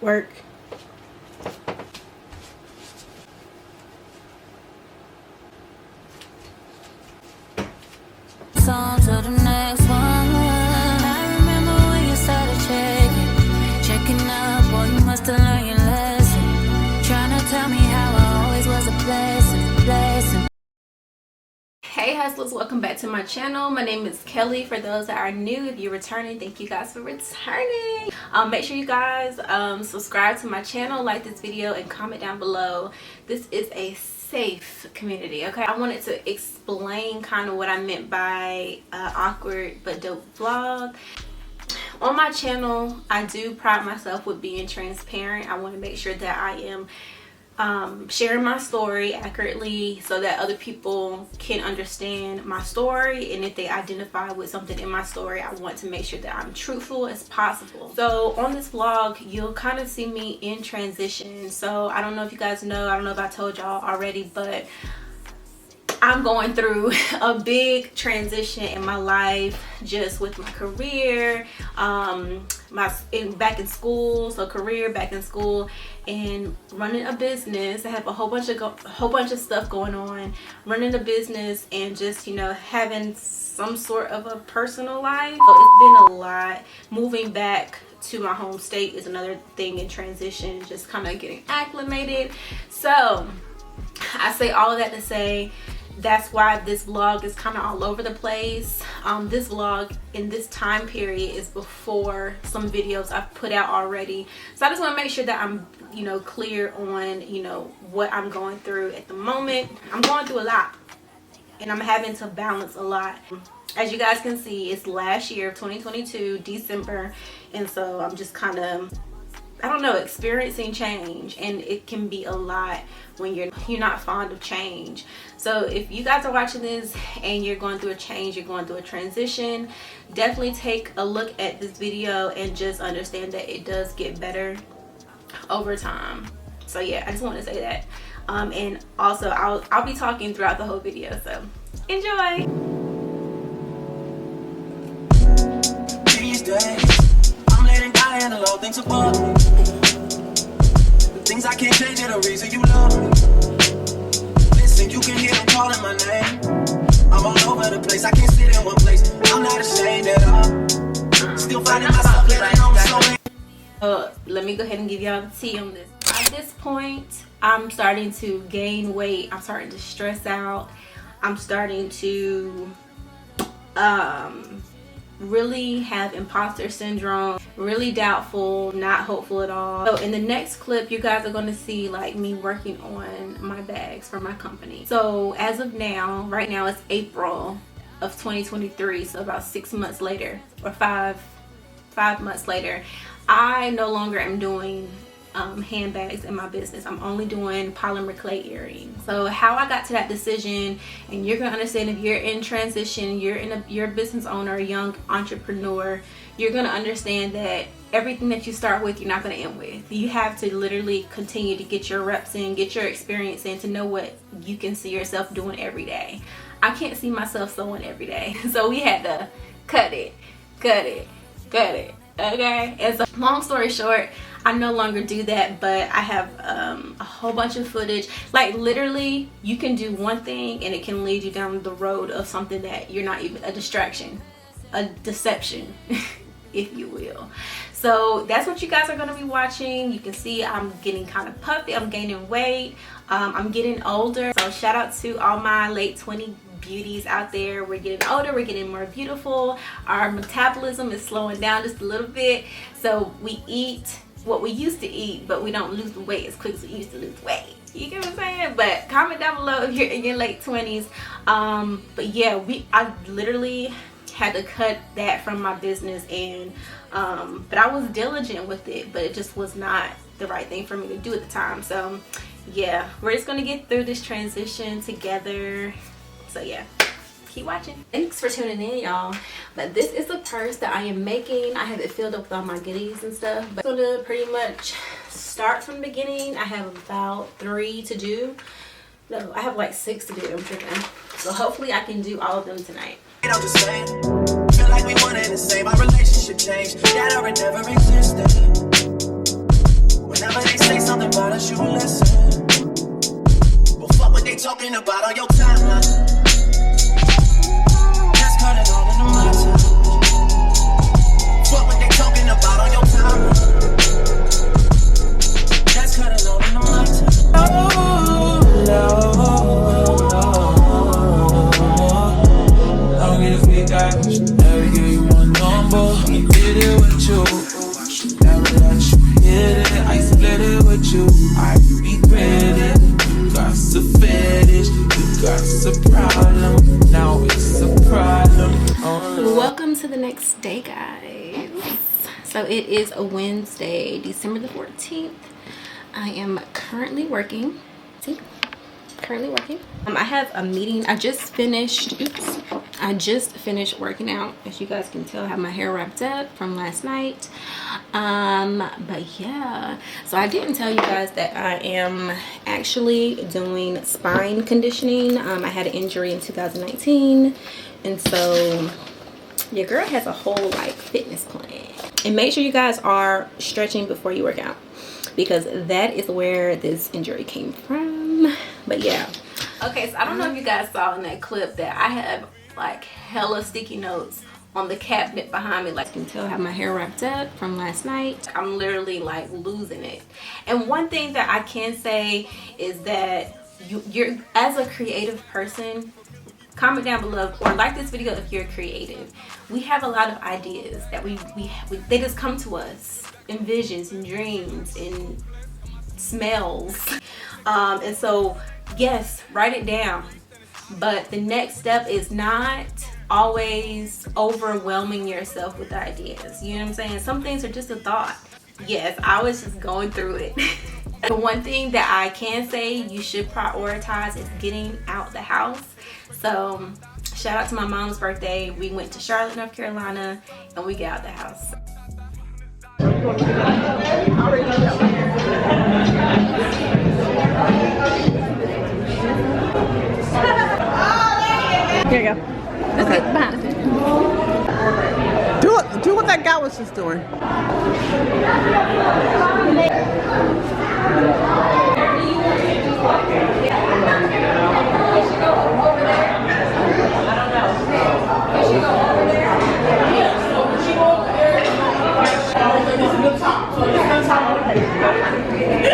work. On to the next one. I remember when you started checking up. Boy, you must have learned your lesson. Trying to tell me how I always was a blessing. Hey hustlers, welcome back to my channel. My name is Kelly. For those that are new, if you're returning, thank you guys for returning. Make sure you guys subscribe to my channel, like this video, and comment down below. This is a safe community, okay? I wanted to explain kind of what I meant by awkward but dope vlog. On my channel, I do pride myself with being transparent. I want to make sure that I am sharing my story accurately so that other people can understand my story, and if they identify with something in my story, I want to make sure that I'm truthful as possible. So on this vlog, you'll kind of see me in transition. So I don't know if you guys know, I don't know if I told y'all already, but I'm going through a big transition in my life, just with my career, back in school, so career, back in school, and running a business. I have a whole bunch of stuff going on, running a business, and just, you know, having some sort of a personal life. So it's been a lot. Moving back to my home state is another thing in transition, just kind of getting acclimated. So I say all of that to say, that's why this vlog is kind of all over the place. This vlog in this time period is before some videos I've put out already. So I just want to make sure that I'm, you know, clear on, you know, what I'm going through at the moment. I'm going through a lot, and I'm having to balance a lot. As you guys can see, it's last year of 2022, December, and so I'm just kind of, I don't know, experiencing change, and it can be a lot when you're not fond of change. So if you guys are watching this and you're going through a change, you're going through a transition, definitely take a look at this video and just understand that it does get better over time. So yeah, I just want to say that. And also I'll be talking throughout the whole video, so enjoy. These days, I'm letting God handle all things above me. The things I can't change are the reason you love me. Listen, you can hear them calling my name. I'm all over the place, I can't sit in one place. I'm not ashamed at all. Still finding myself letting on so. Let me go ahead and give y'all the tea on this. At this point, I'm starting to gain weight. I'm starting to stress out. I'm starting to really have imposter syndrome, really doubtful, not hopeful at all. So in the next clip, you guys are going to see like me working on my bags for my company. So as of now, right now it's April of 2023, so about 6 months later, or five months later, I no longer am doing handbags in my business. I'm only doing polymer clay earrings. So how I got to that decision, and you're gonna understand if you're in transition, you're a business owner, a young entrepreneur, you're gonna understand that everything that you start with, you're not gonna end with. You have to literally continue to get your reps in, get your experience in, to know what you can see yourself doing every day. I can't see myself sewing every day, so we had to cut it, okay? And so long story short, I no longer do that, but I have a whole bunch of footage. Like literally, you can do one thing and it can lead you down the road of something that you're not even, a distraction, a deception, if you will. So that's what you guys are going to be watching. You can see I'm getting kind of puffy, I'm gaining weight, I'm getting older. So shout out to all my late 20 beauties out there. We're getting older, we're getting more beautiful, our metabolism is slowing down just a little bit, so we eat what we used to eat, but we don't lose the weight as quick as we used to lose weight. You get what I'm saying? But comment down below if you're in your late 20s. But yeah, I literally had to cut that from my business, and but I was diligent with it, but it just was not the right thing for me to do at the time. So yeah, we're just gonna get through this transition together. So yeah, keep watching. Thanks for tuning in, y'all. But this is the purse that I am making. I have it filled up with all my goodies and stuff, but I'm gonna pretty much start from the beginning. I have about 3 to do. No, I have like 6 to do. I'm tripping. So hopefully I can do all of them tonight. I'm just saying, feel like we one and the same. Our relationship changed, that I never existed. talking about on your timeline. Just cut it all into my time. Fuck what they talking about on your timeline. Just cut it all into my time. Oh, Lord. I'm gonna be back. Never give you my number. I did it with you. Never let you hit it. I split it with you. I regret it. Got a fetish, you got a problem, now it's a problem. Welcome to the next day, guys. So it is a Wednesday, December the 14th. I am currently working. See? Currently working. I have a meeting. I just finished working out. As you guys can tell, I have my hair wrapped up from last night. But yeah, so I didn't tell you guys that I am actually doing spine conditioning. I had an injury in 2019, and so your girl has a whole like fitness plan. And make sure you guys are stretching before you work out, because that is where this injury came from. But yeah, okay, so I don't know if you guys saw in that clip that I have like hella sticky notes on the cabinet behind me. Like you can tell, I have my hair wrapped up from last night. I'm literally like losing it. And one thing that I can say is that you're as a creative person, comment down below or like this video if you're creative. We have a lot of ideas that we they just come to us in visions and dreams and smells. And so yes, write it down, but the next step is not always overwhelming yourself with ideas. You know what I'm saying? Some things are just a thought. Yes, I was just going through it. The one thing that I can say you should prioritize is getting out the house. So shout out to my mom's birthday. We went to Charlotte, North Carolina, and we got out the house. Here you go. Let's get behind it. Do what that guy was just doing.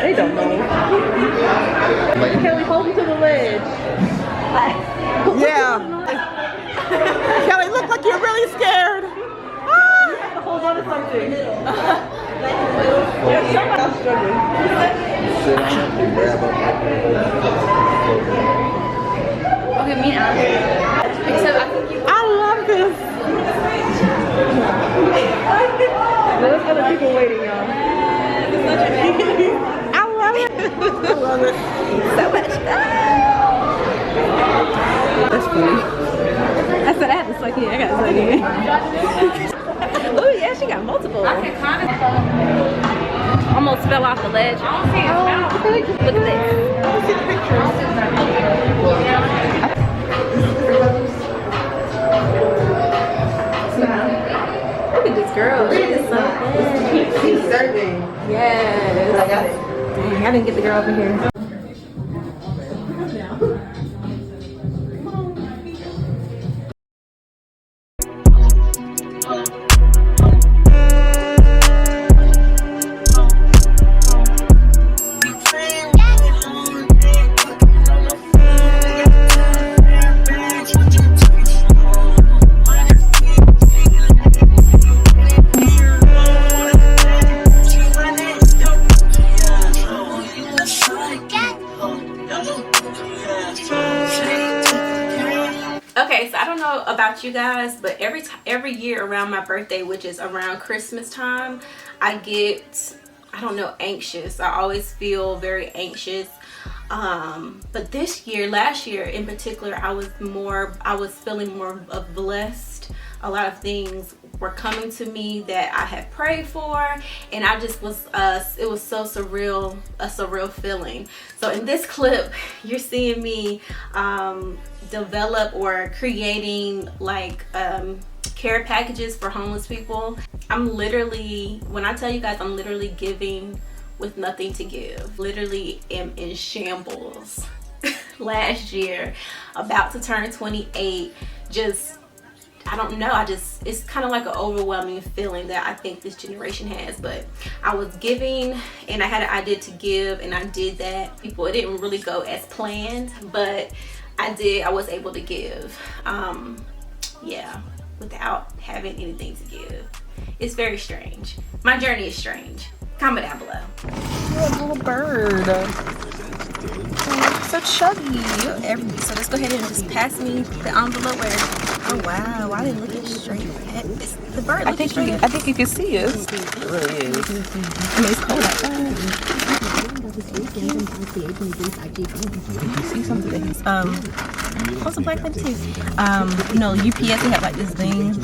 They don't know. Kelly, hold me to the ledge. Yeah. Kelly, look like you're really scared. Hold on to something. There's somebody else struggling. Sit on it and grab up. Okay, me and except I think you. I love this. There's other people waiting, y'all. I love it. I love it. So much fun. That's funny. I said I had to suck in. I got to suck in. Oh yeah, she got multiple. I can kind of almost fell off the ledge. I don't see it now. Look at this. I see the pictures. Look at this girl. She is so good. She's serving. Yes. I got it. Dang, I didn't get the girl over here. Okay, so I don't know about you guys, but every year around my birthday, which is around Christmas time, I get, I don't know, anxious. I always feel very anxious. But this year, last year in particular, I was feeling more of blessed. A lot of things were coming to me that I had prayed for, and I just was it was so surreal, a surreal feeling. So in this clip, you're seeing me develop or creating like care packages for homeless people. I'm literally, when I tell you guys, I'm literally giving with nothing to give. Literally am in shambles. last year, about to turn 28. Just, I don't know, it's kind of like an overwhelming feeling that I think this generation has. But I was giving, and I had an idea to give, and I did that. People, it didn't really go as planned, but I was able to give, yeah, without having anything to give. It's very strange. My journey is strange. Comment down below. You're a little bird. So chubby. So let's go ahead and just pass me the envelope. Oh wow, why didn't look it straight at it's the bird? I think you can see us. It really is. I mean, it's cold outside. You see something? What's the black thing too? You know, UPS, they have like this thing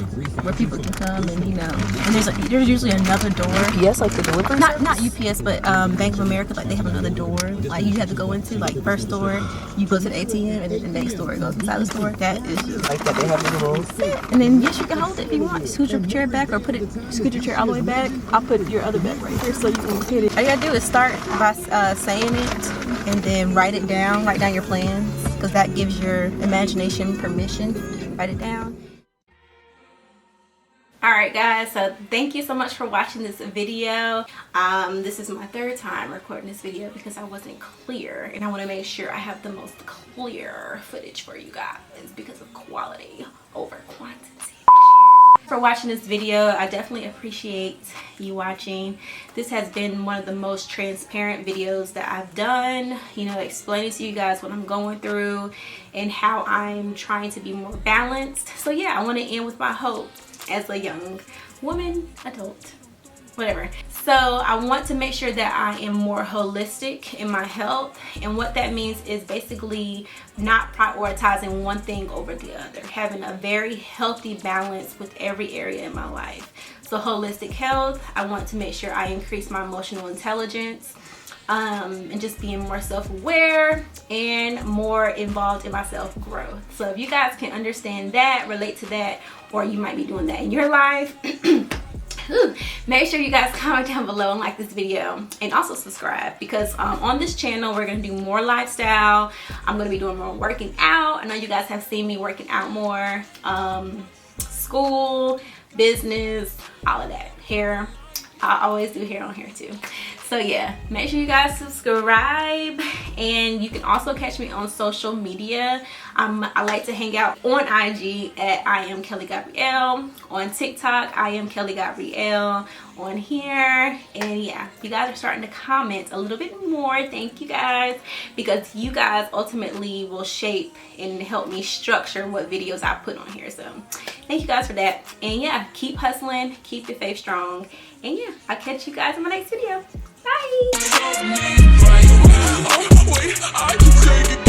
where people can come and, you know, and there's usually another door. UPS, like the delivery? Not UPS, but Bank of America, like they have another door. Like you have to go into, like first door, you go to the ATM, and then the next door goes inside the store. That is just Like that, they have the rules. and then yes, you can hold it if you want. Scoot your chair back or scoot your chair all the way back. I'll put your other bag right here so you can hit it. All you gotta do is start by saying it and then write down your plans, because that gives your imagination permission. Write it down. Alright guys, so thank you so much for watching this video. This is my third time recording this video because I wasn't clear, and I want to make sure I have the most clear footage for you guys because of quality over quantity. For watching this video, I definitely appreciate you watching. This has been one of the most transparent videos that I've done, you know, explaining to you guys what I'm going through and how I'm trying to be more balanced. So yeah, I want to end with my hope as a young woman, adult, whatever. So I want to make sure that I am more holistic in my health, and what that means is basically not prioritizing one thing over the other, having a very healthy balance with every area in my life. So holistic health, I want to make sure I increase my emotional intelligence, and just being more self-aware and more involved in my self-growth. So if you guys can understand that, relate to that, or you might be doing that in your life, make sure you guys comment down below and like this video, and also subscribe, because on this channel we're going to do more lifestyle. I'm going to be doing more working out. I know you guys have seen me working out more, school, business, all of that. Hair, I always do hair on here too. So yeah, make sure you guys subscribe, and you can also catch me on social media. I like to hang out on IG at iamkelligabrielle, on TikTok iamkelligabrielle, on here. And yeah, you guys are starting to comment a little bit more. Thank you guys, because you guys ultimately will shape and help me structure what videos I put on here. So thank you guys for that. And yeah, keep hustling, keep your faith strong, and yeah, I'll catch you guys in my next video. Bye.